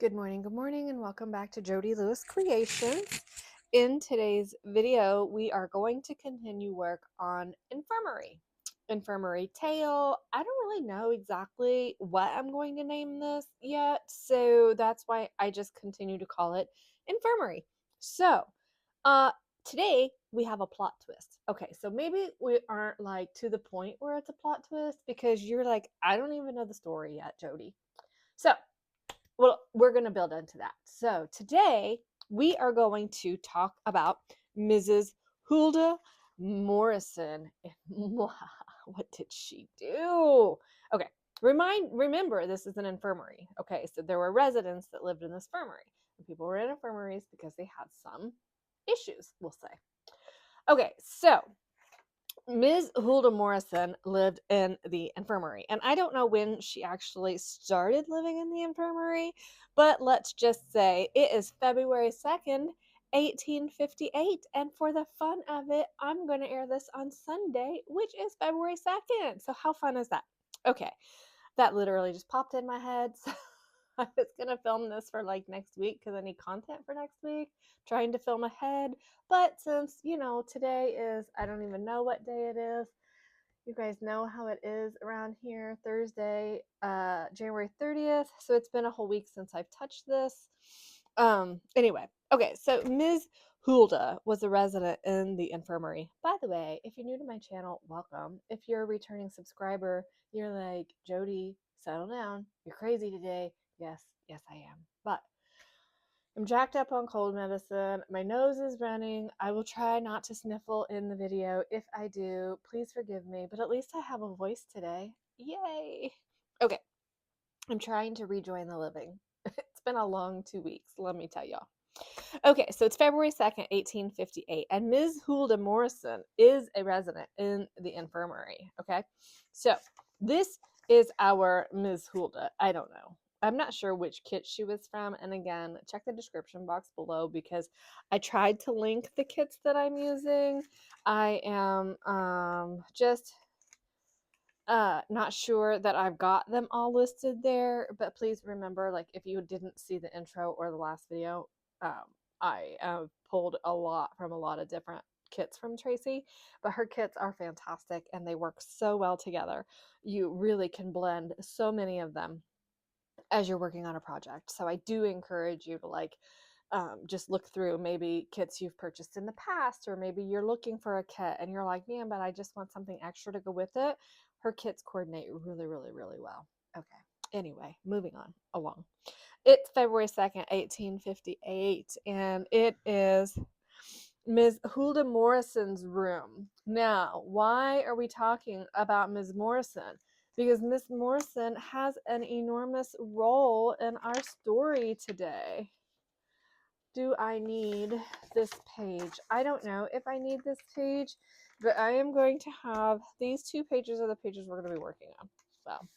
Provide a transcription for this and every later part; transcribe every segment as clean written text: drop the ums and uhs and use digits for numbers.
Good morning, and welcome back to Jody Lewis Creations. In today's video, we are going to continue work on Infirmary. Infirmary Tale. I don't really know exactly what I'm going to name this yet, so that's why I just continue to call it Infirmary. So, today we have a plot twist. Okay, so maybe we aren't like to the point where it's a plot twist because you're like, I don't even know the story yet, Jody. So, well, we're going to build into that. So today we are going to talk about Mrs. Huldah Morrison. What did she do? Okay, remember this is an infirmary. Okay, so there were residents that lived in this infirmary. And people were in infirmaries because they had some issues, we'll say. Okay, so Ms. Huldah Morrison lived in the infirmary, and I don't know when she actually started living in the infirmary, but let's just say it is February 2nd, 1858, and for the fun of it, I'm going to air this on Sunday, which is February 2nd. So how fun is that? Okay, that literally just popped in my head. So I was gonna film this for like next week because I need content for next week, trying to film ahead. But since today is, I don't even know what day it is. You guys know how it is around here, Thursday, January 30th. So it's been a whole week since I've touched this. Anyway, okay, so Ms. Huldah was a resident in the infirmary. By the way, if you're new to my channel, welcome. If you're a returning subscriber, you're like, Jody, settle down. You're crazy today. Yes, I am. But I'm jacked up on cold medicine. My nose is running. I will try not to sniffle in the video. If I do, please forgive me. But at least I have a voice today. Yay. Okay. I'm trying to rejoin the living. It's been a long 2 weeks, let me tell y'all. Okay, so it's February 2nd, 1858, and Ms. Huldah Morrison is a resident in the infirmary. Okay, so this is our Ms. Huldah. I don't know. I'm not sure which kit she was from, and again, check the description box below because I tried to link the kits that I'm using. I am just not sure that I've got them all listed there, but please remember, like, if you didn't see the intro or the last video, I pulled a lot from a lot of different kits from Tracie, but her kits are fantastic and they work so well together. You really can blend so many of them as you're working on a project. So I do encourage you to just look through maybe kits you've purchased in the past, or maybe you're looking for a kit and you're like, man, but I just want something extra to go with it. Her kits coordinate really, really, really well. Okay. Anyway, moving on along. It's February 2nd, 1858, and it is Ms. Huldah Morrison's room. Now, why are we talking about Ms. Morrison? Because Ms. Morrison has an enormous role in our story today. Do I need this page? I don't know if I need this page, but I am going to have these 2 pages are the pages we're going to be working on. Well,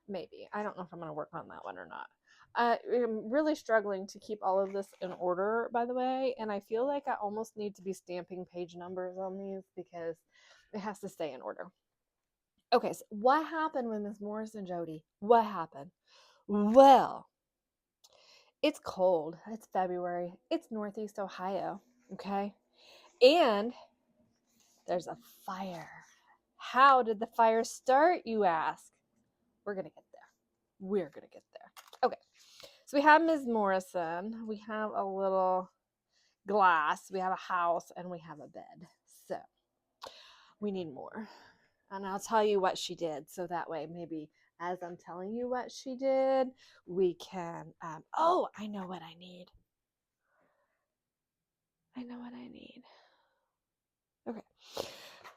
maybe. I don't know if I'm going to work on that one or not. I'm really struggling to keep all of this in order, by the way, and I feel like I almost need to be stamping page numbers on these because it has to stay in order. Okay, so what happened with Miss Morrison, Jody? What happened? Well, it's cold. It's February. It's Northeast Ohio. Okay. And there's a fire. How did the fire start, you ask? We're going to get there. We're going to get there. Okay. So we have Ms. Morrison. We have a little glass. We have a house and we have a bed. So we need more. And I'll tell you what she did. So that way, maybe as I'm telling you what she did, we can. I know what I need. Okay.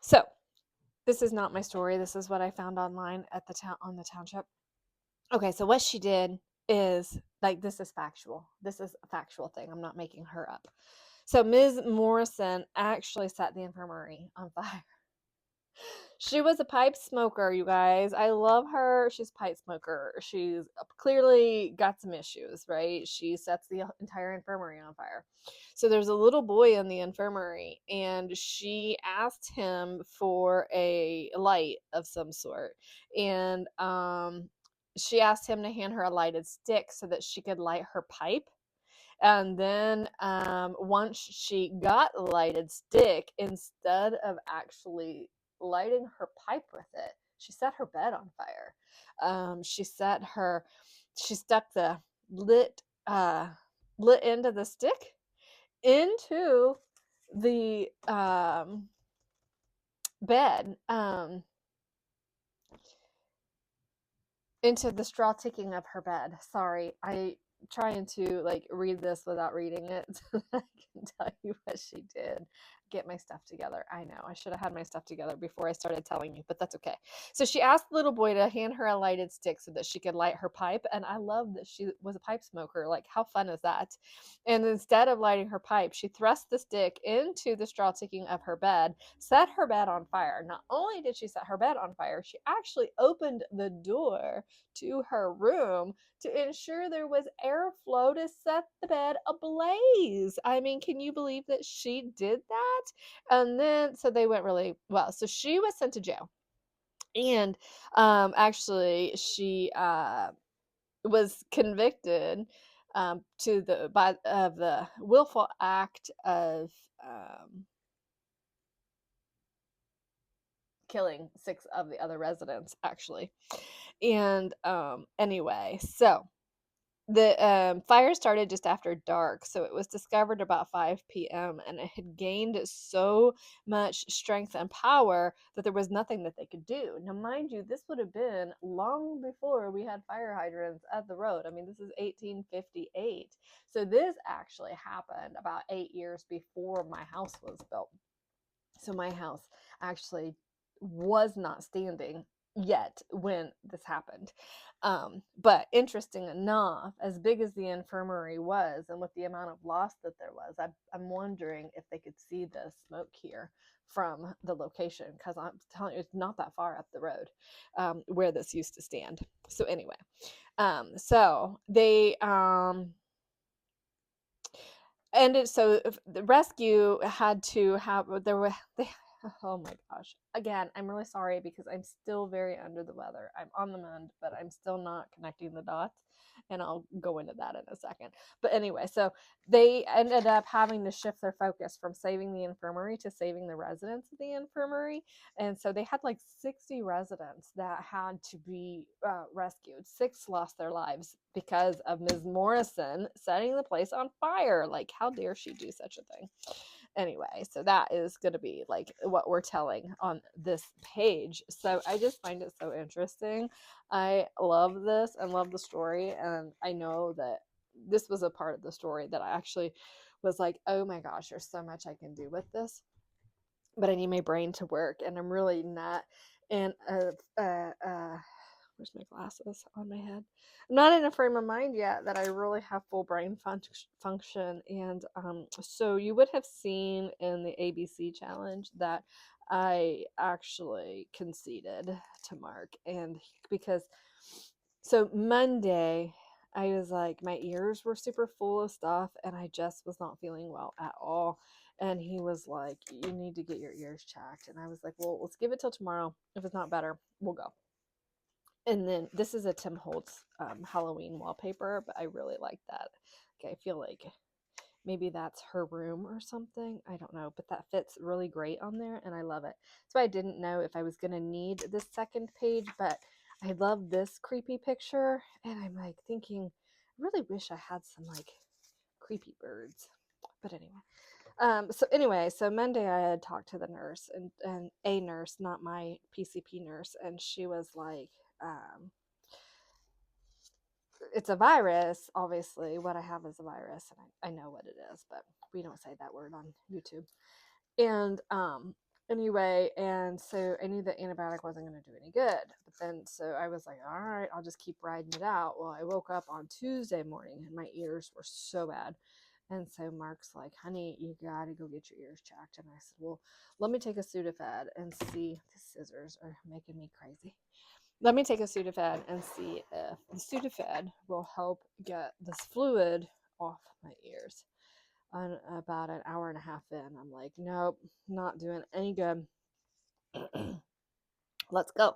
So this is not my story. This is what I found online at the on the township. Okay, so what she did is, like, this is factual. This is a factual thing. I'm not making her up. So Ms. Morrison actually set the infirmary on fire. She was a pipe smoker, you guys. I love her. She's a pipe smoker. She's clearly got some issues, right? She sets the entire infirmary on fire. So there's a little boy in the infirmary, and she asked him for a light of some sort. And she asked him to hand her a lighted stick so that she could light her pipe. And then once she got a lighted stick, instead of actually lighting her pipe with it, she set her bed on fire. She stuck the lit end of the stick into the bed, into the straw ticking of her bed. Sorry, I trying to like read this without reading it so that I can tell you what she did. Get my stuff together. I know I should have had my stuff together before I started telling you, but that's okay. So she asked the little boy to hand her a lighted stick so that she could light her pipe, and I love that she was a pipe smoker. Like, how fun is that? And instead of lighting her pipe, she thrust the stick into the straw ticking of her bed, set her bed on fire. Not only did she set her bed on fire, she actually opened the door to her room to ensure there was airflow to set the bed ablaze. I mean, can you believe that she did that? And then, so they went really well. So she was sent to jail. And actually, she was convicted of the willful act of killing 6 of the other residents, actually. And anyway, so the fire started just after dark, so it was discovered about 5 p.m. and it had gained so much strength and power that there was nothing that they could do. Now, mind you, this would have been long before we had fire hydrants at the road. I mean, this is 1858. So this actually happened about 8 years before my house was built. So my house actually was not standing yet when this happened. But interesting enough, as big as the infirmary was and with the amount of loss that there was, I'm wondering if they could see the smoke here from the location, because I'm telling you, it's not that far up the road where this used to stand. So anyway, so they ended, so the rescue had to have, there were, they, oh my gosh, again, I'm really sorry because I'm still very under the weather. I'm on the mend, but I'm still not connecting the dots, and I'll go into that in a second. But anyway, so they ended up having to shift their focus from saving the infirmary to saving the residents of the infirmary. And so they had like 60 residents that had to be rescued. 6 lost their lives because of Ms. Morrison setting the place on fire. Like, how dare she do such a thing? Anyway, so that is going to be like what we're telling on this page. So I just find it so interesting. I love this and love the story, and I know that this was a part of the story that I actually was like, oh my gosh, there's so much I can do with this, but I need my brain to work, and I'm really not in where's my glasses on my head? I'm not in a frame of mind yet that I really have full brain function. And so you would have seen in the ABC challenge that I actually conceded to Mark. And because, so Monday, I was like, my ears were super full of stuff and I just was not feeling well at all. And he was like, you need to get your ears checked. And I was like, well, let's give it till tomorrow. If it's not better, we'll go. And then this is a Tim Holtz Halloween wallpaper, but I really like that. Okay, I feel like maybe that's her room or something. I don't know, but that fits really great on there, and I love it. So I didn't know if I was going to need this second page, but I love this creepy picture, and I'm like thinking, I really wish I had some like creepy birds. But anyway, so Monday I had talked to the nurse, and a nurse, not my PCP nurse, and she was like, it's a virus. Obviously, what I have is a virus, and I know what it is, but we don't say that word on YouTube. And anyway, and so I knew that antibiotic wasn't going to do any good. But then, so I was like, all right, I'll just keep riding it out. Well, I woke up on Tuesday morning, and my ears were so bad. And so Mark's like, honey, you got to go get your ears checked. And I said, well, let me take a Sudafed and see. The scissors are making me crazy. Let me take a Sudafed and see if the Sudafed will help get this fluid off my ears. On about an hour and a half in, I'm like, nope, not doing any good. Let's go.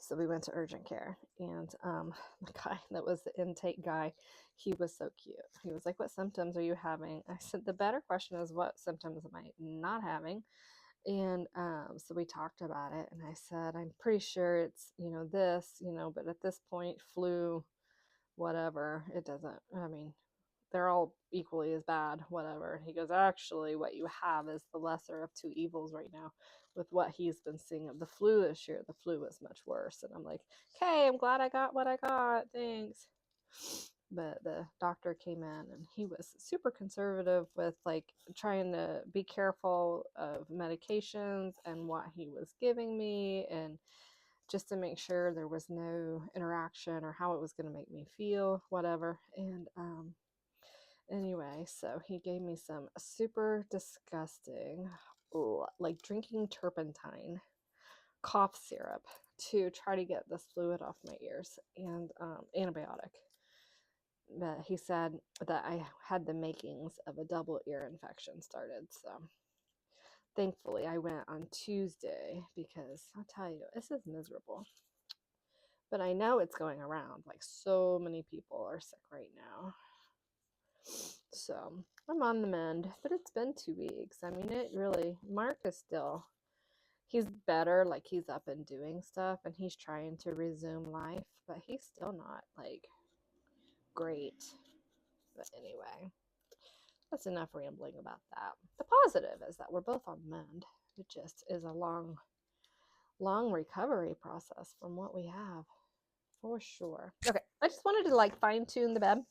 So we went to urgent care, and the guy that was the intake guy, he was so cute. He was like, "What symptoms are you having?" I said, "The better question is, what symptoms am I not having?" And so we talked about it, and I said, "I'm pretty sure it's, this, but at this point, flu, whatever, it doesn't, I mean, they're all equally as bad, whatever." He goes, "Actually, what you have is the lesser of two evils right now with what he's been seeing of the flu this year. The flu is much worse." And I'm like, "Okay, I'm glad I got what I got. Thanks." But the doctor came in, and he was super conservative with like trying to be careful of medications and what he was giving me, and just to make sure there was no interaction or how it was going to make me feel, whatever. And anyway, so he gave me some super disgusting, like drinking turpentine cough syrup to try to get this fluid off my ears, and antibiotic. But he said that I had the makings of a double ear infection started. So thankfully I went on Tuesday, because I'll tell you, this is miserable. But I know it's going around. Like, so many people are sick right now. So I'm on the mend, but it's been 2 weeks. I mean, it really, Mark is still, he's better. Like, he's up and doing stuff, and he's trying to resume life, but he's still not like great. But anyway, that's enough rambling about that. The positive is that we're both on the mend. It just is a long recovery process from what we have, for sure. Okay, I just wanted to like fine tune the bed.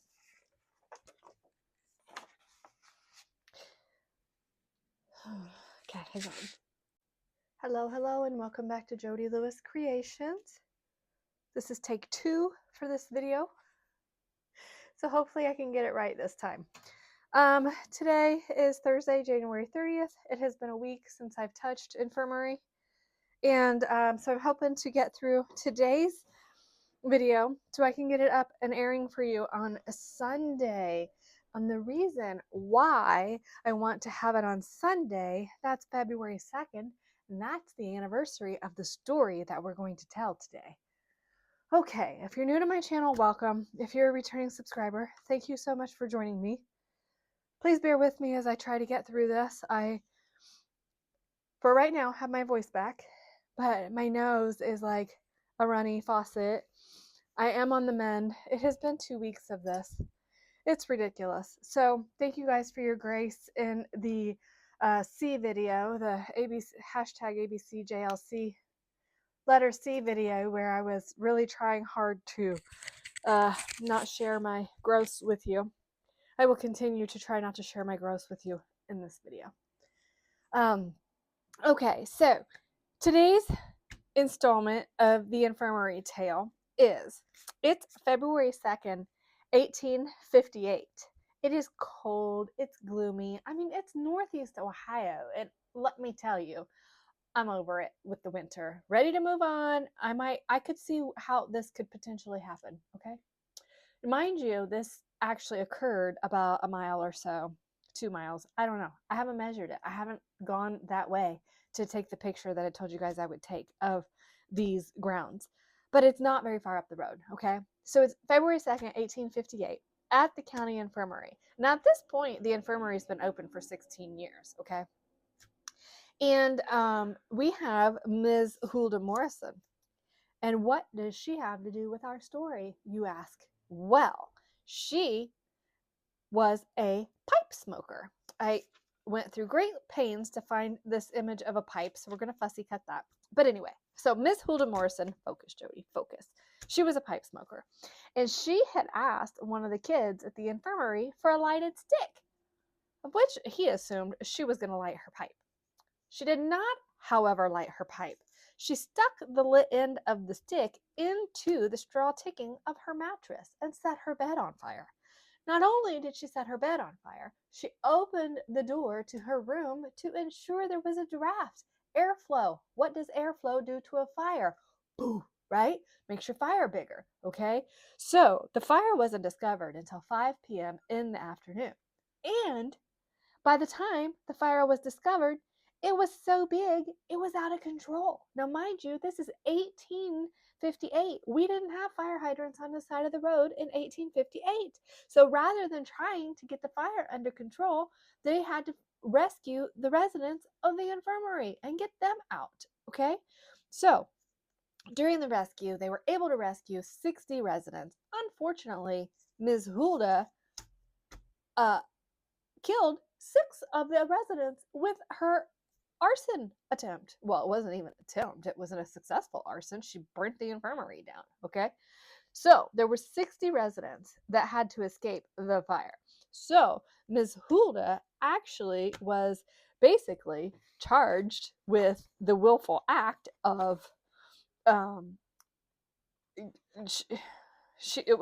Okay, hang on. Hello, and welcome back to Jody Lewis Creations. This is take 2 for this video, so hopefully I can get it right this time. Today is Thursday, January 30th. It has been a week since I've touched Infirmary, and so I'm hoping to get through today's video so I can get it up and airing for you on a Sunday. And the reason why I want to have it on Sunday, that's February 2nd, and that's the anniversary of the story that we're going to tell today. Okay, if you're new to my channel, welcome. If you're a returning subscriber, thank you so much for joining me. Please bear with me as I try to get through this. I, for right now, have my voice back, but my nose is like a runny faucet. I am on the mend. It has been 2 weeks of this. It's ridiculous. So thank you guys for your grace in the C video, the ABC, #ABCJLC letter C video, where I was really trying hard to not share my gross with you. I will continue to try not to share my gross with you in this video. Okay, so today's installment of the Infirmary tale it's February 2nd, 1858. It is cold, it's gloomy. I mean, it's Northeast Ohio, and let me tell you, I'm over it with the winter. Ready to move on. I could see how this could potentially happen, okay? Mind you, this actually occurred about a mile or so, 2 miles. I don't know. I haven't measured it. I haven't gone that way to take the picture that I told you guys I would take of these grounds. But it's not very far up the road, okay? So it's February 2nd, 1858 at the county infirmary. Now, at this point, the infirmary has been open for 16 years, okay? And we have Ms. Huldah Morrison. And what does she have to do with our story, you ask? Well, she was a pipe smoker. I went through great pains to find this image of a pipe, so we're going to fussy cut that. But anyway, so Miss Huldah Morrison, focus, Jody, focus. She was a pipe smoker, and she had asked one of the kids at the infirmary for a lighted stick, of which he assumed she was going to light her pipe. She did not, however, light her pipe. She stuck the lit end of the stick into the straw ticking of her mattress and set her bed on fire. Not only did she set her bed on fire, she opened the door to her room to ensure there was a draft, airflow. What does airflow do to a fire? Boo, right? Makes your fire bigger, okay? So the fire wasn't discovered until 5 p.m. in the afternoon. And by the time the fire was discovered, It was so big, it was out of control. Now, mind you, this is 1858. We didn't have fire hydrants on the side of the road in 1858. So rather than trying to get the fire under control, they had to rescue the residents of the infirmary and get them out. Okay? So during the rescue, they were able to rescue 60 residents. Unfortunately, Ms. Huldah killed 6 of the residents with her arson attempt. Well, it wasn't even an attempt. It wasn't a successful arson. She burnt the infirmary down. Okay. So there were 60 residents that had to escape the fire. So Ms. Huldah actually was basically charged with the willful act of um, it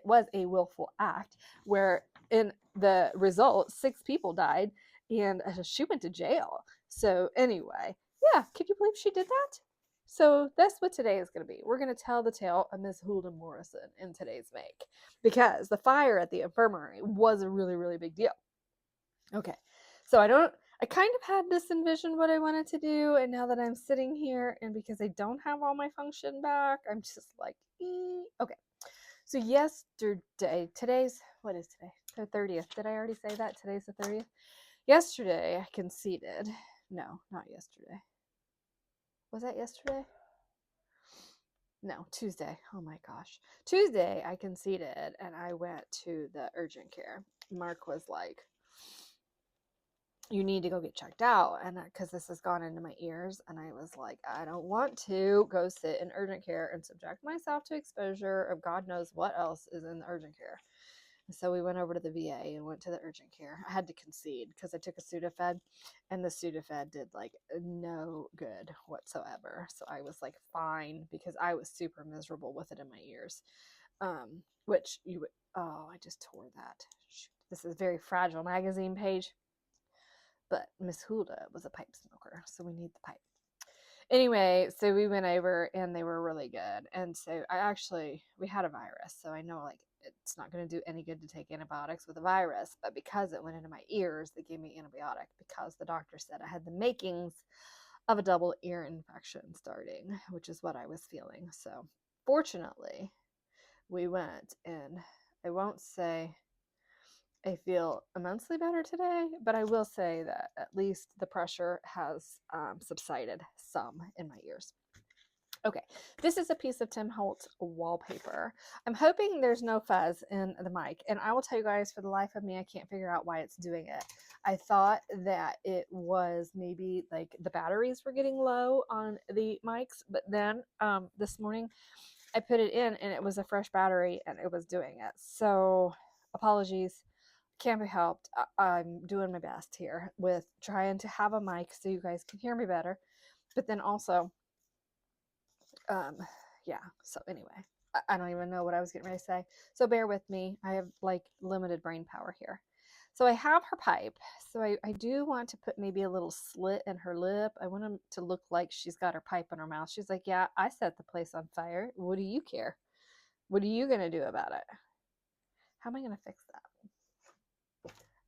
was a willful act where in the result 6 people died and she went to jail. So anyway, yeah, can you believe she did that? So that's what today is going to be. We're going to tell the tale of Miss Huldah Morrison in today's make, because the fire at the infirmary was a really, really big deal. Okay, so I kind of had this envisioned what I wanted to do, and now that I'm sitting here, and because I don't have all my function back, I'm just like, okay. So yesterday, what is today? The 30th. Did I already say that? Today's the 30th? Yesterday, I conceded. No, not yesterday. Was that yesterday? No, Tuesday. Oh my gosh. Tuesday, I conceded, and I went to the urgent care. Mark was like, you need to go get checked out, and because this has gone into my ears, and I was like, I don't want to go sit in urgent care and subject myself to exposure of God knows what else is in the urgent care. So we went over to the VA and went to the urgent care. I had to concede because I took a Sudafed, and the Sudafed did like no good whatsoever. So I was like fine, because I was super miserable with it in my ears. Which you would, oh, I just tore that. Shoot. This is a very fragile magazine page. But Miss Huldah was a pipe smoker, so we need the pipe. Anyway, so we went over and they were really good. And so we had a virus, so I know like it's not going to do any good to take antibiotics with a virus, but because it went into my ears, they gave me antibiotic because the doctor said I had the makings of a double ear infection starting, which is what I was feeling. So fortunately, we went, and I won't say I feel immensely better today, but I will say that at least the pressure has subsided some in my ears. Okay, this is a piece of Tim Holtz wallpaper. I'm hoping there's no fuzz in the mic, and I will tell you guys, for the life of me, I can't figure out why it's doing it. I thought that it was maybe like the batteries were getting low on the mics, but then this morning I put it in and it was a fresh battery and it was doing it. So apologies. Can't be helped. I'm doing my best here with trying to have a mic so you guys can hear me better. But then also, yeah. So anyway, I don't even know what I was getting ready to say. So bear with me. I have like limited brain power here. So I have her pipe. So I do want to put maybe a little slit in her lip. I want them to look like she's got her pipe in her mouth. She's like, yeah, I set the place on fire. What do you care? What are you going to do about it? How am I going to fix that?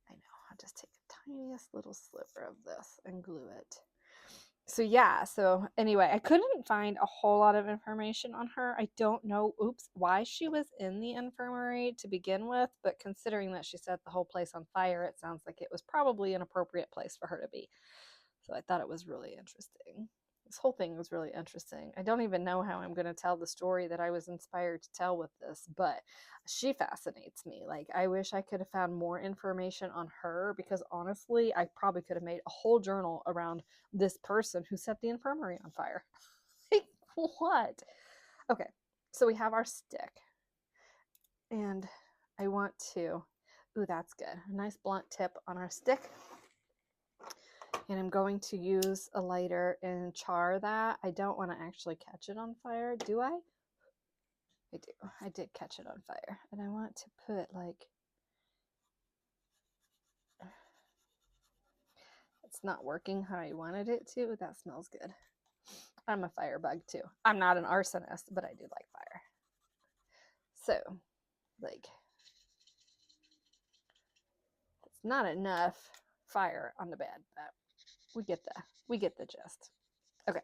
I know, I'll just take the tiniest little sliver of this and glue it. So yeah, so anyway, I couldn't find a whole lot of information on her. I don't know, why she was in the infirmary to begin with, but considering that she set the whole place on fire, it sounds like it was probably an appropriate place for her to be. So I thought it was really interesting. This whole thing was really interesting. I don't even know how I'm going to tell the story that I was inspired to tell with this, but she fascinates me. Like, I wish I could have found more information on her, because honestly, I probably could have made a whole journal around this person who set the infirmary on fire. Like, what? Okay, so we have our stick. And I want to, ooh, that's good. A nice blunt tip on our stick. And I'm going to use a lighter and char that. I don't want to actually catch it on fire. Do I? I do. I did catch it on fire. And I want to put like, it's not working how I wanted it to. That smells good. I'm a firebug too. I'm not an arsonist, but I do like fire. So, like, it's not enough fire on the bed, but we get the gist. Okay.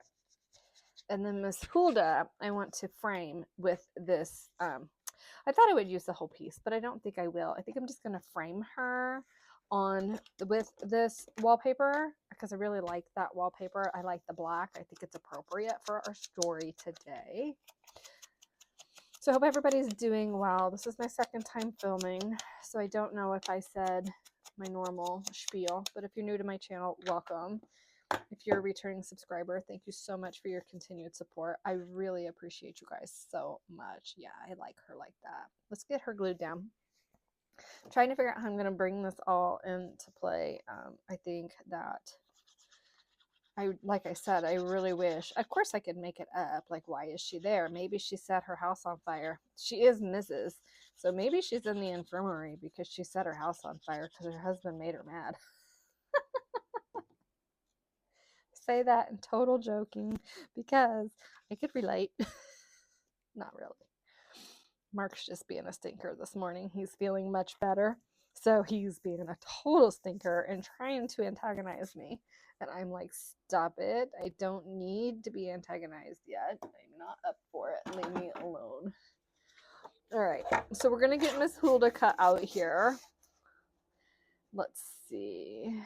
And then Miss Huldah, I want to frame with this. I thought I would use the whole piece, but I don't think I will. I think I'm just going to frame her on with this wallpaper because I really like that wallpaper. I like the black. I think it's appropriate for our story today. So I hope everybody's doing well. This is my second time filming, so I don't know if I said my normal spiel, but if you're new to my channel, welcome. If you're a returning subscriber, thank you so much for your continued support. I really appreciate you guys so much. Yeah, I like her like that. Let's get her glued down. I'm trying to figure out how I'm going to bring this all into play. I think that like I said, I really wish, of course I could make it up. Like, why is she there? Maybe she set her house on fire. She is Mrs. So maybe she's in the infirmary because she set her house on fire because her husband made her mad. Say that in total joking because I could relate. Not really. Mark's just being a stinker this morning. He's feeling much better. So he's being a total stinker and trying to antagonize me. And I'm like, stop it. I don't need to be antagonized yet. I'm not up for it. Leave me alone. All right. So we're going to get Miss Huldah cut out here. Let's see.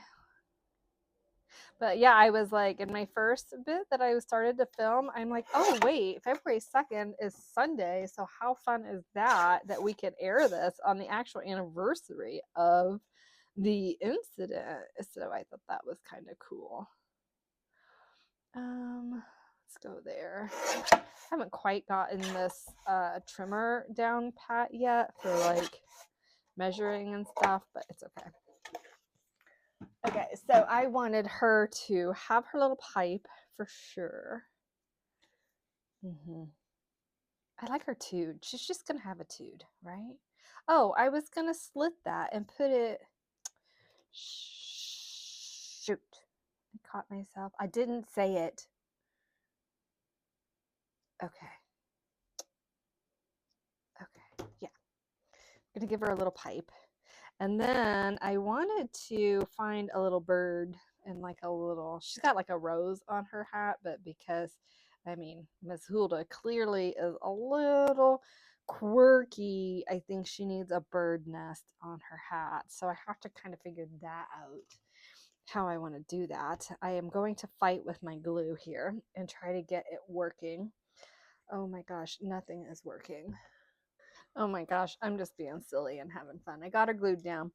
But yeah, I was like, in my first bit that I started to film, I'm like, oh, wait, February 2nd is Sunday. So how fun is that we can air this on the actual anniversary of the incident? So I thought that was kind of cool. Let's go there. I haven't quite gotten this trimmer down pat yet for like measuring and stuff, but it's okay. Okay, so I wanted her to have her little pipe for sure. I like her tood. She's just going to have a tood, right? Oh, I was going to split that and put it... Shoot. I caught myself. I didn't say it. Okay. Yeah. I'm going to give her a little pipe. And then I wanted to find a little bird and like a little... She's got like a rose on her hat, but because... I mean, Miss Huldah clearly is a little quirky. I think she needs a bird nest on her hat. So I have to kind of figure that out, how I want to do that. I am going to fight with my glue here and try to get it working. Oh my gosh, nothing is working. Oh my gosh, I'm just being silly and having fun. I got her glued down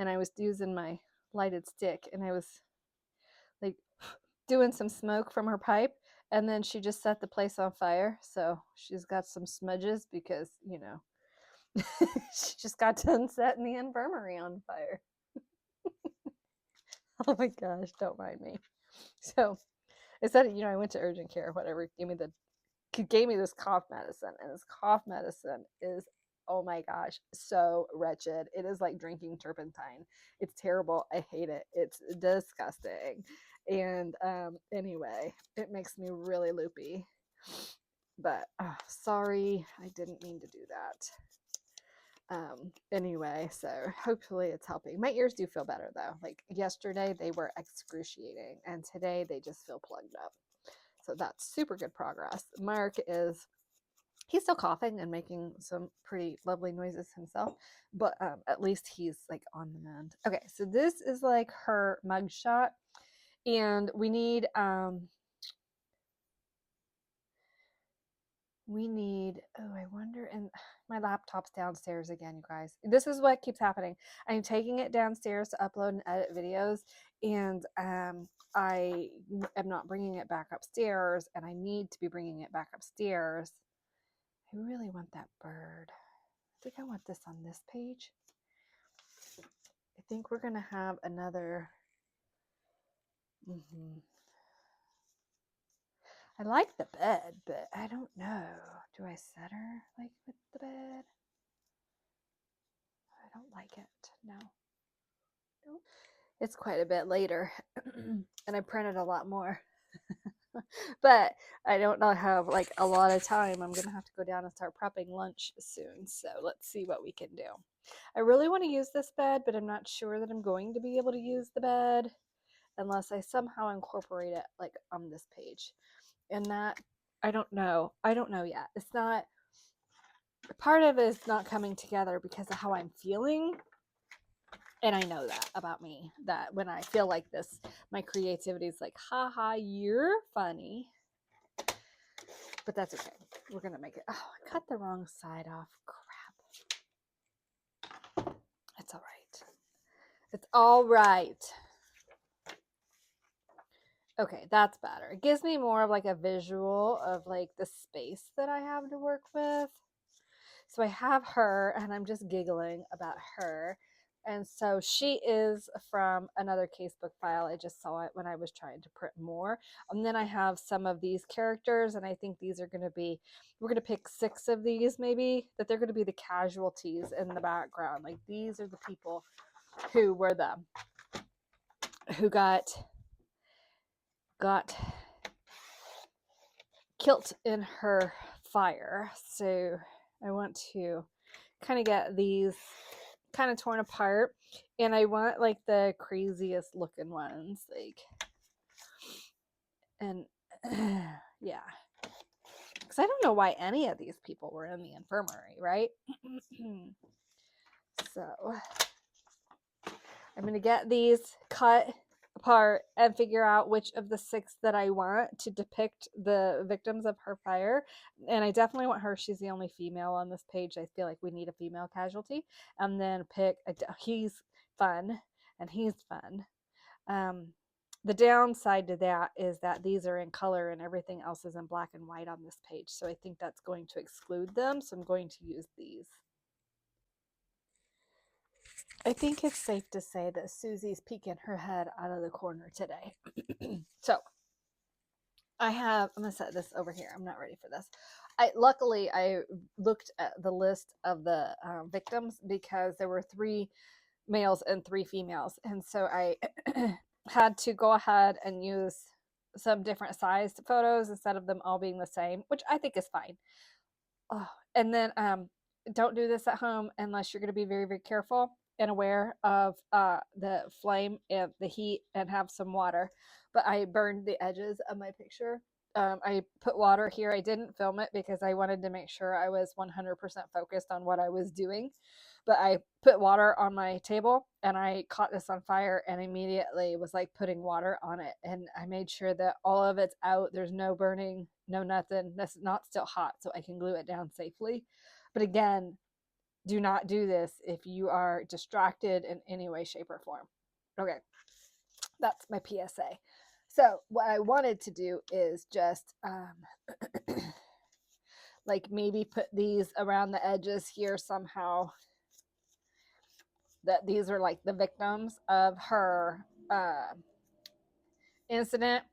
and I was using my lighted stick and I was like doing some smoke from her pipe. And then she just set the place on fire. So she's got some smudges because, you know, she just got done setting the infirmary on fire. Oh my gosh, don't mind me. So I said, you know, I went to urgent care, whatever, gave me this cough medicine. And this cough medicine is, oh my gosh, so wretched. It is like drinking turpentine. It's terrible. I hate it. It's disgusting. And anyway, it makes me really loopy. But sorry, I didn't mean to do that. Anyway, so hopefully it's helping. My ears do feel better though. Like yesterday they were excruciating and today they just feel plugged up. So that's super good progress. Mark he's still coughing and making some pretty lovely noises himself, but at least he's like on the mend. Okay, so this is like her mugshot, and we need oh, I wonder, and my laptop's downstairs again, you guys. This is what keeps happening. I'm taking it downstairs to upload and edit videos, and I am not bringing it back upstairs, and I need to be bringing it back upstairs. I really want that bird. I think I want this on this page. I think we're going to have another... I like the bed, but I don't know. Do I set her like with the bed? I don't like it. No. Nope. It's quite a bit later, and I printed a lot more. But I don't know, have like a lot of time. I'm gonna have to go down and start prepping lunch soon, so let's see what we can do. I really want to use this bed, but I'm not sure that I'm going to be able to use the bed. unless I somehow incorporate it like on this page. And that, I don't know yet. It's not, part of it is not coming together because of how I'm feeling. And I know that about me, that when I feel like this, my creativity is like, haha, you're funny. But that's okay. We're going to make it. Oh, I cut the wrong side off. Crap. It's all right. It's all right. Okay, that's better. It gives me more of like a visual of like the space that I have to work with. So I have her, and I'm just giggling about her. And so she is from another casebook file. I just saw it when I was trying to print more. And then I have some of these characters, and I think these are going to be, we're going to pick 6 of these maybe, that they're going to be the casualties in the background. Like these are the people who were who got killed in her fire. So I want to kind of get these kind of torn apart, and I want like the craziest looking ones, like, and yeah, because I don't know why any of these people were in the infirmary, right? So I'm gonna get these cut apart and figure out which of the 6 that I want to depict the victims of her fire. And I definitely want her. She's the only female on this page. I feel like we need a female casualty. And then pick he's fun, and he's fun. The downside to that is that these are in color and everything else is in black and white on this page. So I think that's going to exclude them. So I'm going to use these. I think it's safe to say that Susie's peeking her head out of the corner today. So I'm going to set this over here. I'm not ready for this. Luckily, I looked at the list of the victims because there were 3 males and 3 females. And so I had to go ahead and use some different sized photos instead of them all being the same, which I think is fine. Oh, and then don't do this at home unless you're going to be very, very careful and aware of the flame and the heat, and have some water. But I burned the edges of my picture. I put water here. I didn't film it because I wanted to make sure I was 100% focused on what I was doing. But I put water on my table, and I caught this on fire, and immediately was like putting water on it. And I made sure that all of it's out. There's no burning, no nothing. That's not still hot, so I can glue it down safely. But again, do not do this if you are distracted in any way, shape, or form. Okay, that's my PSA. So what I wanted to do is just like maybe put these around the edges here somehow, that these are like the victims of her incident.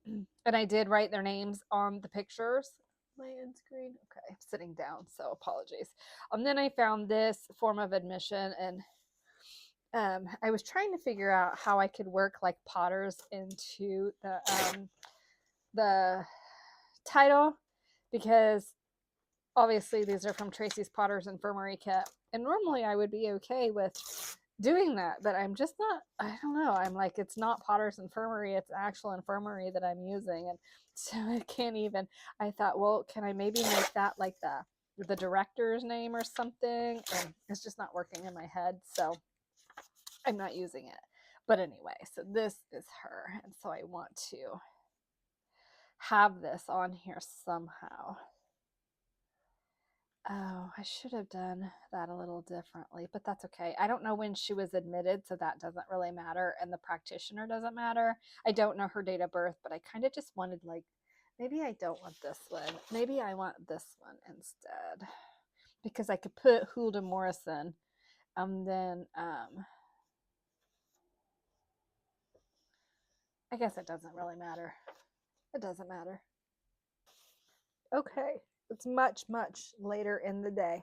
And I did write their names on the pictures. My end screen? Okay, I'm sitting down, so apologies. Then I found this form of admission, and I was trying to figure out how I could work like Potters into the title, because obviously these are from Tracie's Potter's Infirmary kit, and normally I would be okay with doing that, but I'm just not. I don't know, I'm like, it's not Potter's Infirmary, it's actual infirmary that I'm using. And so I can't even. I thought, well, can I maybe make that like the director's name or something, and it's just not working in my head, so I'm not using it. But anyway, so this is her, and so I want to have this on here somehow. Oh, I should have done that a little differently, but that's okay. I don't know when she was admitted, so that doesn't really matter, and the practitioner doesn't matter. I don't know her date of birth, but I kind of just wanted, like, maybe I don't want this one. Maybe I want this one instead, because I could put Huldah Morrison, and then I guess it doesn't really matter. It doesn't matter. Okay, it's much, much later in the day.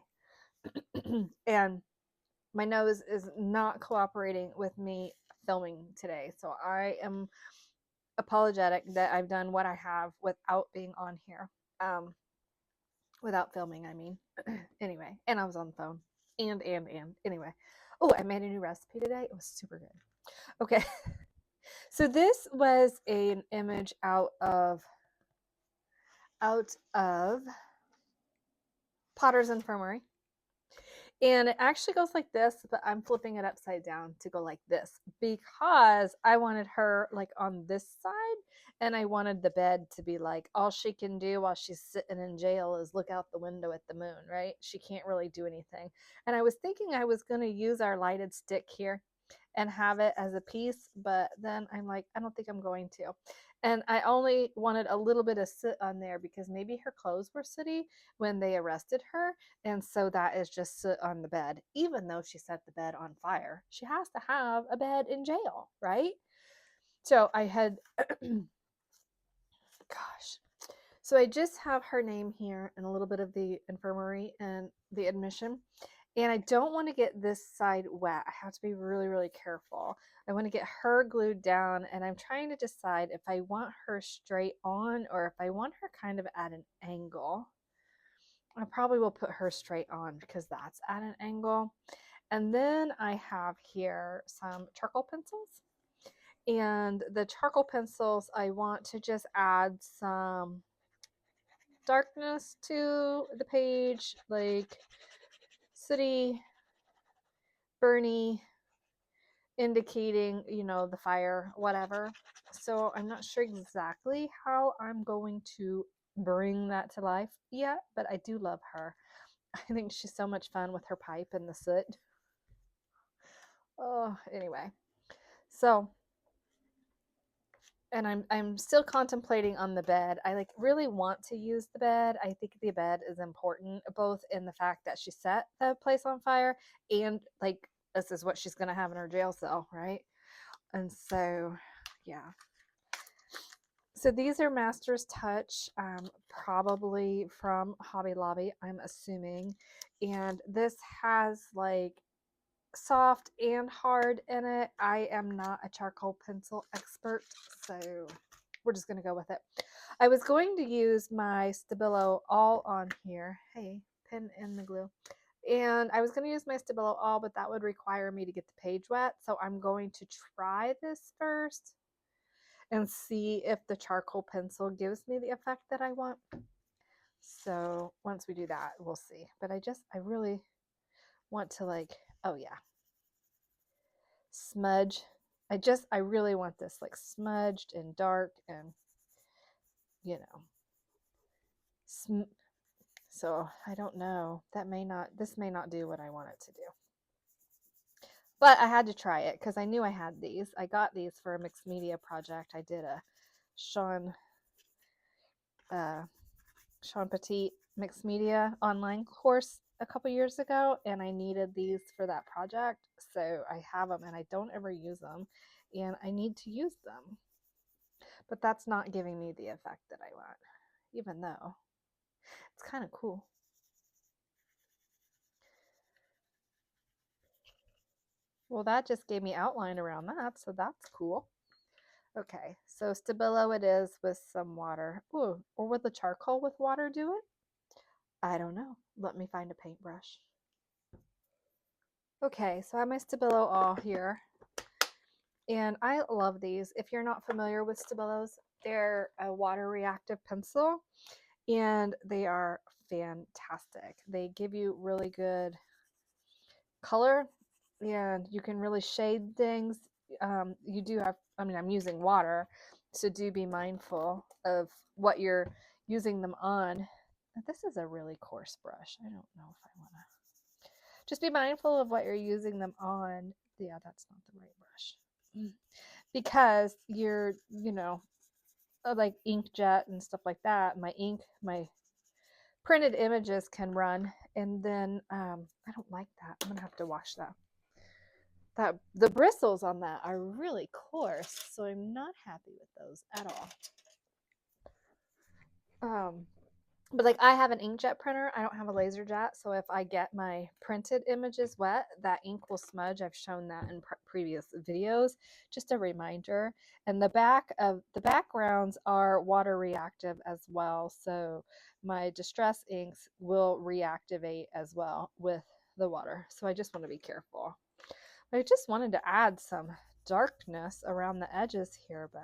And my nose is not cooperating with me filming today. So I am apologetic that I've done what I have without being on here. Without filming, I mean. Anyway, and I was on the phone. And. Anyway. Oh, I made a new recipe today. It was super good. Okay. So this was an image out of Potter's Infirmary. And it actually goes like this, but I'm flipping it upside down to go like this because I wanted her like on this side, and I wanted the bed to be like all she can do while she's sitting in jail is look out the window at the moon, right? She can't really do anything. And I was thinking I was going to use our lighted stick here and have it as a piece, but then I'm like, I don't think I'm going to. And I only wanted a little bit of soot on there because maybe her clothes were sooty when they arrested her. And so that is just soot on the bed. Even though she set the bed on fire, she has to have a bed in jail, right? So I had, gosh. So I just have her name here and a little bit of the infirmary and the admission. And I don't want to get this side wet. I have to be really, really careful. I want to get her glued down, and I'm trying to decide if I want her straight on or if I want her kind of at an angle. I probably will put her straight on because that's at an angle. And then I have here some charcoal pencils. And the charcoal pencils, I want to just add some darkness to the page, like city, Bernie, indicating, the fire, whatever. So I'm not sure exactly how I'm going to bring that to life yet, but I do love her. I think she's so much fun with her pipe and the soot. Oh, anyway. So, and I'm still contemplating on the bed. I like really want to use the bed. I think the bed is important, both in the fact that she set the place on fire and like this is what she's gonna have in her jail cell, right? And so, yeah. So these are Master's Touch, probably from Hobby Lobby, I'm assuming. And this has like soft and hard in it. I am not a charcoal pencil expert, so we're just going to go with it. I was going to use my Stabilo all on here. Hey, pin in the glue. And I was going to use my Stabilo all, but that would require me to get the page wet. So I'm going to try this first and see if the charcoal pencil gives me the effect that I want. So once we do that, we'll see. But I really want to like, oh yeah, smudge. I really want this like smudged and dark and, you know, so I don't know. This may not do what I want it to do. But I had to try it because I knew I had these. I got these for a mixed media project. I did a Sean Petit mixed media online course a couple years ago, and I needed these for that project. So I have them and I don't ever use them, and I need to use them. But that's not giving me the effect that I want, even though it's kind of cool. Well, that just gave me outline around that, so that's cool. Okay, so Stabilo it is with some water. Ooh, or would the charcoal with water do it? I don't know. Let me find a paintbrush. Okay, so I have my Stabilo all here. And I love these. If you're not familiar with Stabilos, they're a water reactive pencil and they are fantastic. They give you really good color and you can really shade things. You do have, I'm using water, so do be mindful of what you're using them on. This is a really coarse brush. I don't know if I want to. Just be mindful of what you're using them on. Yeah, that's not the right brush. Because you're, like inkjet and stuff like that. My printed images can run, and then I don't like that. I'm gonna have to wash that. The bristles on that are really coarse, so I'm not happy with those at all. But like I have an inkjet printer, I don't have a laser jet, so if I get my printed images wet, that ink will smudge. I've shown that in previous videos. Just a reminder. And the backgrounds are water reactive as well, so my distress inks will reactivate as well with the water. So I just want to be careful. I just wanted to add some darkness around the edges here, but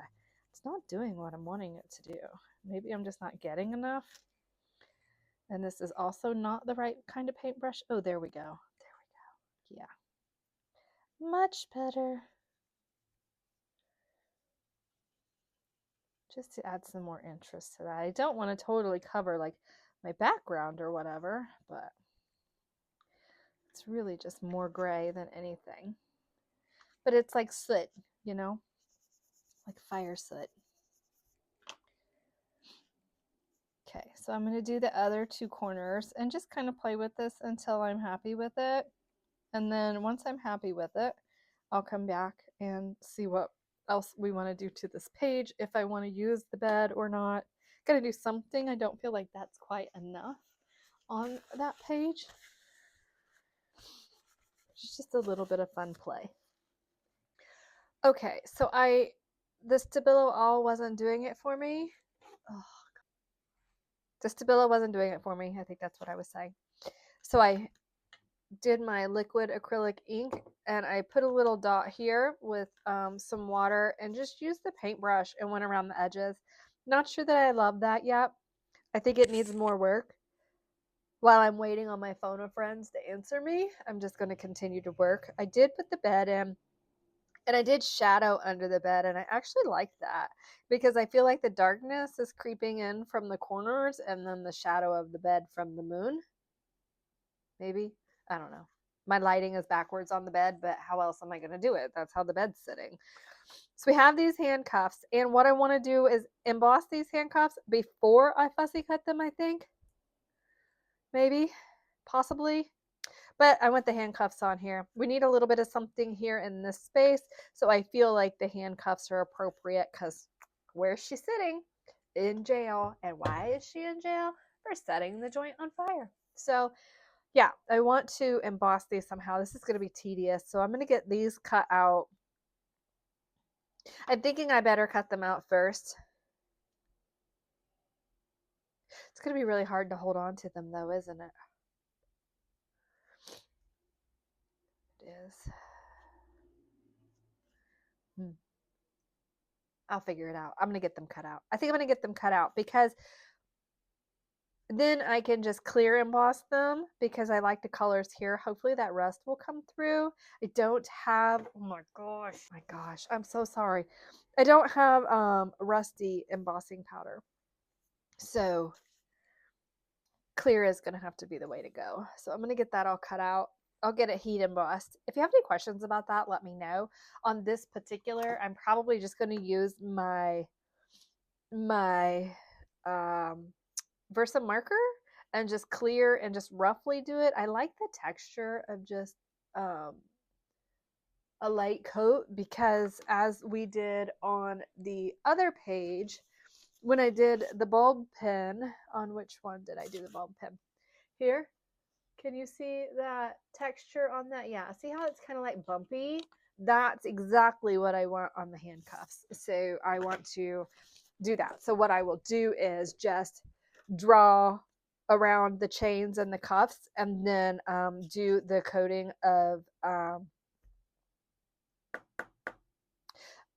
it's not doing what I'm wanting it to do. Maybe I'm just not getting enough. And this is also not the right kind of paintbrush. Oh, there we go. There we go. Yeah. Much better. Just to add some more interest to that. I don't want to totally cover like my background or whatever, but it's really just more gray than anything. But it's like soot, you know, like fire soot. Okay, so I'm going to do the other two corners and just kind of play with this until I'm happy with it. And then once I'm happy with it, I'll come back and see what else we want to do to this page, if I want to use the bed or not. Gotta do something. I don't feel like that's quite enough on that page. It's just a little bit of fun play. Okay, so the Stabilo all wasn't doing it for me. Oh, the Stabilo wasn't doing it for me. I think that's what I was saying. So I did my liquid acrylic ink and I put a little dot here with some water and just used the paintbrush and went around the edges. Not sure that I love that yet. I think it needs more work. While I'm waiting on my phone of friends to answer me, I'm just going to continue to work. I did put the bed in and I did shadow under the bed, and I actually like that because I feel like the darkness is creeping in from the corners and then the shadow of the bed from the moon. Maybe. I don't know. My lighting is backwards on the bed, but how else am I going to do it? That's how the bed's sitting. So we have these handcuffs, and what I want to do is emboss these handcuffs before I fussy cut them, I think. Maybe. Possibly. But I want the handcuffs on here. We need a little bit of something here in this space, so I feel like the handcuffs are appropriate because where's she sitting? In jail. And why is she in jail? For setting the joint on fire. So yeah, I want to emboss these somehow. This is going to be tedious, so I'm going to get these cut out. I'm thinking I better cut them out first. It's going to be really hard to hold on to them, though, isn't it? It is. I'll figure it out. I'm going to get them cut out. I think I'm going to get them cut out because then I can just clear emboss them because I like the colors here. Hopefully that rust will come through. I don't have, oh my gosh, I'm so sorry. I don't have rusty embossing powder. So clear is going to have to be the way to go. So I'm going to get that all cut out. I'll get it heat embossed. If you have any questions about that, let me know. On this particular, I'm probably just going to use my Versa marker and just clear and just roughly do it. I like the texture of just a light coat because as we did on the other page, when I did the bulb pen, on which one did I do the bulb pen? Here. Can you see that texture on that? Yeah, see how it's kind of like bumpy? That's exactly what I want on the handcuffs. So I want to do that. So what I will do is just draw around the chains and the cuffs and then do the coating of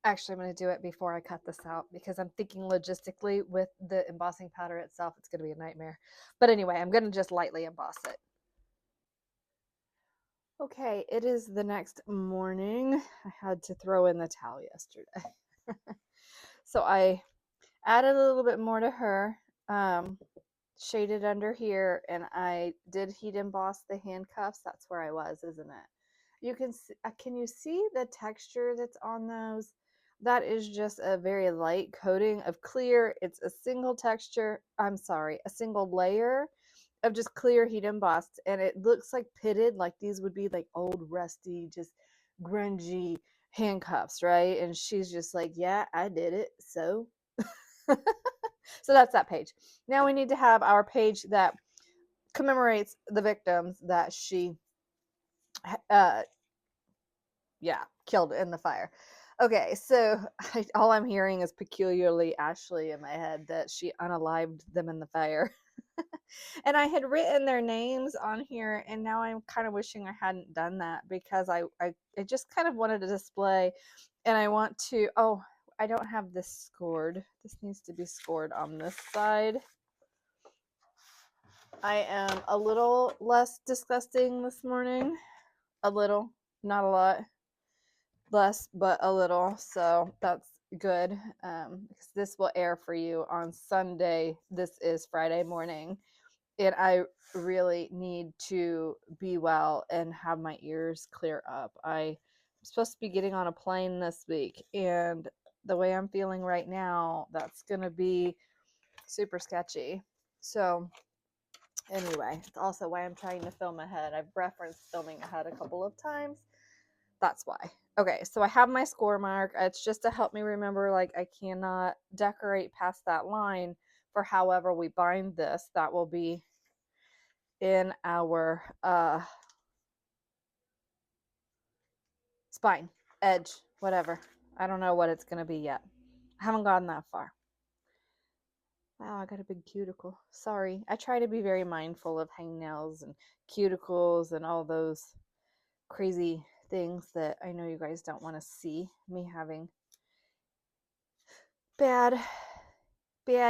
actually, I'm going to do it before I cut this out because I'm thinking logistically with the embossing powder itself, it's going to be a nightmare. But anyway, I'm going to just lightly emboss it. Okay, it is the next morning. I had to throw in the towel yesterday. So I added a little bit more to her, shaded under here, and I did heat emboss the handcuffs. That's where I was, isn't it? You can you see the texture that's on those? That is just a very light coating of clear. It's a single texture, a single layer of just clear heat embossed, and it looks like pitted, like these would be like old rusty, just grungy handcuffs, right? And she's just like, yeah, I did it. So so that's that page. Now we need to have our page that commemorates the victims that she killed in the fire. Okay, so all I'm hearing is peculiarly Ashley in my head, that she unalived them in the fire. And I had written their names on here, and now I'm kind of wishing I hadn't done that because I just kind of wanted to display, and I want to, oh, I don't have this scored. This needs to be scored on this side. I am a little less disgusting this morning. A little, not a lot. Less, but a little. So that's good, because this will air for you on Sunday. This is Friday morning, and I really need to be well and have my ears clear up. I'm supposed to be getting on a plane this week, and the way I'm feeling right now, that's going to be super sketchy. So anyway, it's also why I'm trying to film ahead. I've referenced filming ahead a couple of times. That's why. Okay, so I have my score mark. It's just to help me remember, like, I cannot decorate past that line for however we bind this. That will be in our spine, edge, whatever. I don't know what it's going to be yet. I haven't gotten that far. Wow, I got a big cuticle. Sorry. I try to be very mindful of hangnails and cuticles and all those crazy things that I know you guys don't want to see me having bad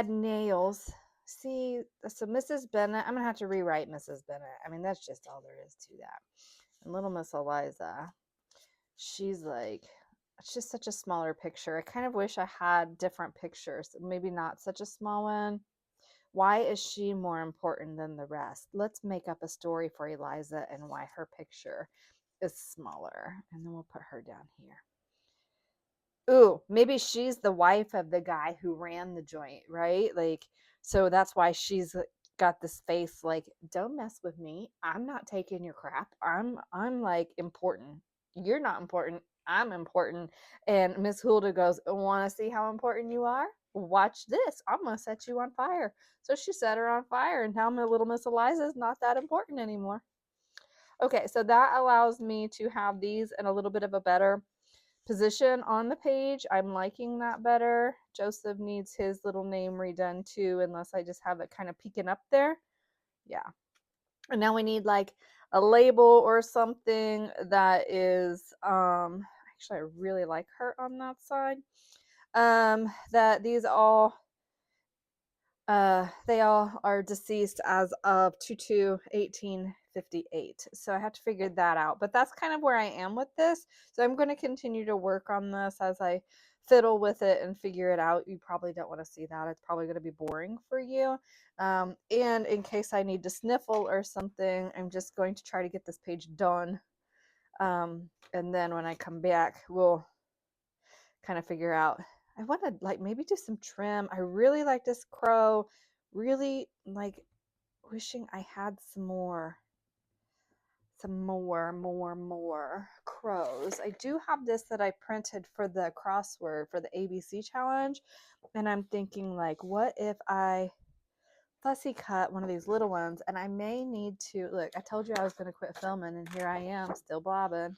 nails. See, so Mrs. Bennett, I'm going to have to rewrite Mrs. Bennett. I mean, that's just all there is to that. And little Miss Eliza, she's like, it's just such a smaller picture. I kind of wish I had different pictures. Maybe not such a small one. Why is she more important than the rest? Let's make up a story for Eliza and why her picture is smaller. And then we'll put her down here. Ooh, maybe she's the wife of the guy who ran the joint, right? Like, so that's why she's got this face like, don't mess with me. I'm not taking your crap. I'm like important. You're not important. I'm important. And Miss Huldah goes, want to see how important you are? Watch this. I'm going to set you on fire. So she set her on fire, and now my little Miss Eliza is not that important anymore. Okay, so that allows me to have these in a little bit of a better position on the page. I'm liking that better. Joseph needs his little name redone too, unless I just have it kind of peeking up there. Yeah. And now we need like a label or something that is, actually I really like her on that side. That these all, they all are deceased as of 2/2/1858. So I have to figure that out. But that's kind of where I am with this. So I'm going to continue to work on this as I fiddle with it and figure it out. You probably don't want to see that. It's probably going to be boring for you. And in case I need to sniffle or something, I'm just going to try to get this page done. And then when I come back, we'll kind of figure out. I want to like maybe do some trim. I really like this crow. Really like wishing I had some more crows. I do have this that I printed for the crossword for the ABC challenge, and I'm thinking like, what if I fussy cut one of these little ones? And I may need to look. I told you I was going to quit filming, and here I am still blabbing.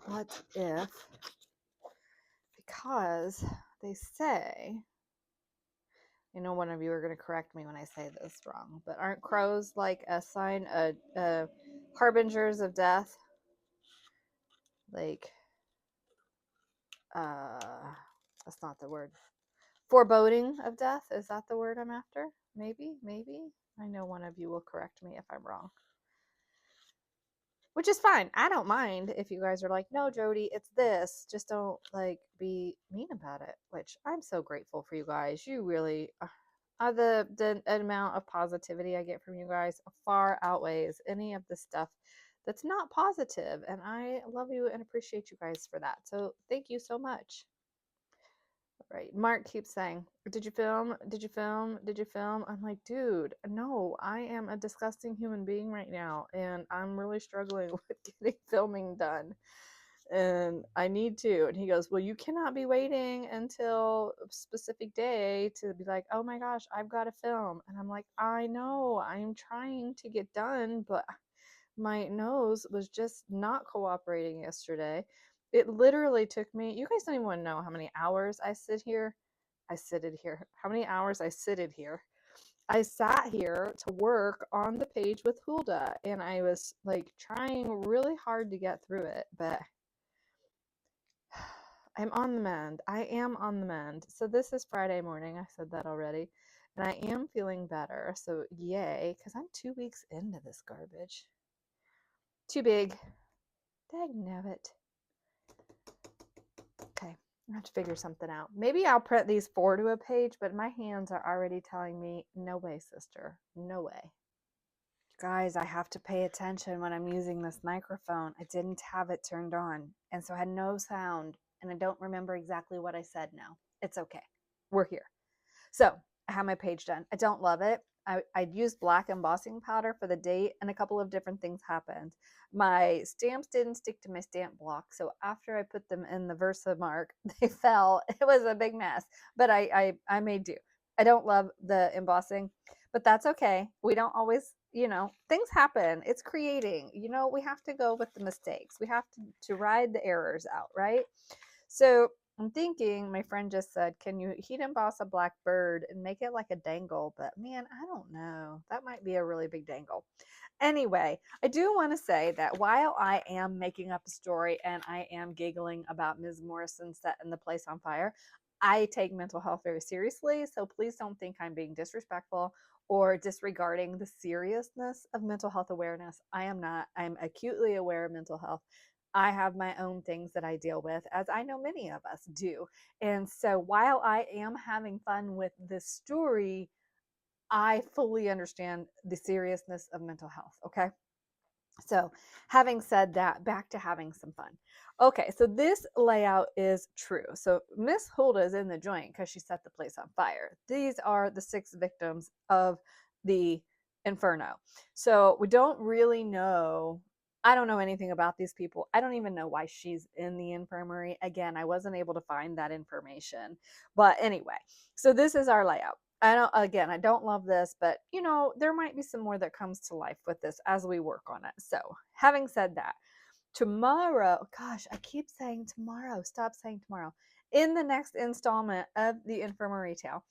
What if, because they say, I know one of you are going to correct me when I say this wrong, but aren't crows like a sign, harbingers of death? Like, that's not the word. Foreboding of death? Is that the word I'm after? Maybe. I know one of you will correct me if I'm wrong. Which is fine. I don't mind if you guys are like, no, Jody, it's this. Just don't like be mean about it. Which I'm so grateful for you guys. You really, the amount of positivity I get from you guys far outweighs any of the stuff that's not positive. And I love you and appreciate you guys for that. So thank you so much. Right. Mark keeps saying, did you film? Did you film? Did you film? I'm like, dude, no, I am a disgusting human being right now. And I'm really struggling with getting filming done. And I need to. And he goes, well, you cannot be waiting until a specific day to be like, oh my gosh, I've got to film. And I'm like, I know, I'm trying to get done, but my nose was just not cooperating yesterday. It literally took me, you guys don't even want to know how many hours I sit here I sitted here, how many hours I sitted here. I sat here to work on the page with Huldah, and I was like trying really hard to get through it, but I'm on the mend. I am on the mend. So this is Friday morning. I said that already. And I am feeling better. So yay, because I'm 2 weeks into this garbage. Too big. Dagnabbit. Okay, I have to figure something out. Maybe I'll print these 4 to a page, but my hands are already telling me, no way, sister. No way. Guys, I have to pay attention when I'm using this microphone. I didn't have it turned on, and so I had no sound, and I don't remember exactly what I said now. It's okay. We're here. So I have my page done. I don't love it. I'd used black embossing powder for the date, and a couple of different things happened. My stamps didn't stick to my stamp block, so after I put them in the Versamark, they fell. It was a big mess, but I made do. I don't love the embossing, but that's okay. We don't always, things happen. It's creating. We have to go with the mistakes. We have to ride the errors out, right? So I'm thinking, my friend just said, can you heat emboss a black bird and make it like a dangle? But man, I don't know. That might be a really big dangle. Anyway, I do want to say that while I am making up a story and I am giggling about Ms. Morrison setting the place on fire, I take mental health very seriously. So please don't think I'm being disrespectful or disregarding the seriousness of mental health awareness. I am not. I'm acutely aware of mental health. I have my own things that I deal with, as I know many of us do. And so while I am having fun with this story, I fully understand the seriousness of mental health. Okay. So having said that, back to having some fun. Okay, so this layout is true. So Miss Huldah is in the joint because she set the place on fire. These are the 6 victims of the Inferno. So we don't really know. I don't know anything about these people. I don't even know why she's in the infirmary. Again, I wasn't able to find that information. But anyway, so this is our layout. I don't love this, but there might be some more that comes to life with this as we work on it. So having said that, tomorrow, gosh, I keep saying tomorrow, stop saying tomorrow. In the next installment of the Infirmary tale,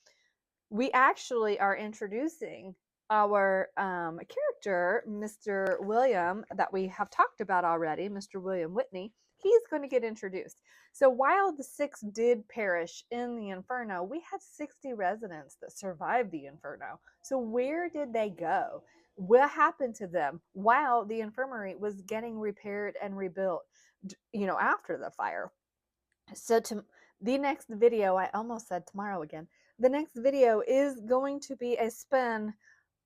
we actually are introducing our character, Mr. William, that we have talked about already, Mr. William Whitney. He's going to get introduced. So while the 6 did perish in the Inferno, we had 60 residents that survived the Inferno. So where did they go? What happened to them while the infirmary was getting repaired and rebuilt, after the fire? So to the next video, I almost said tomorrow again. The next video is going to be a spin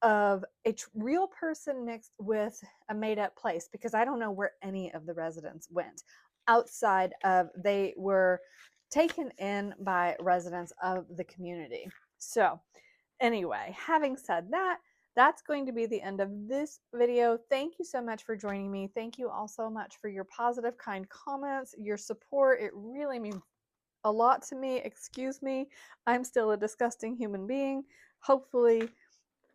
of a real person mixed with a made-up place, because I don't know where any of the residents went outside of they were taken in by residents of the community. So anyway, having said that, that's going to be the end of this video. Thank you so much for joining me. Thank you all so much for your positive, kind comments, your support. It really means a lot to me. Excuse me. I'm still a disgusting human being. Hopefully,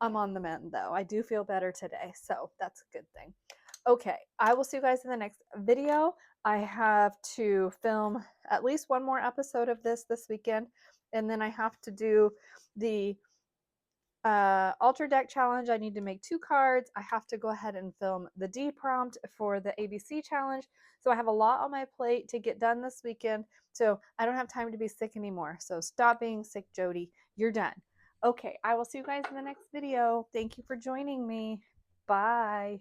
I'm on the mend, though. I do feel better today, so that's a good thing. Okay, I will see you guys in the next video. I have to film at least one more episode of this weekend, and then I have to do the Alter Deck challenge. I need to make 2 cards. I have to go ahead and film the D prompt for the ABC challenge. So I have a lot on my plate to get done this weekend. So I don't have time to be sick anymore. So stop being sick, Jody. You're done. Okay, I will see you guys in the next video. Thank you for joining me. Bye.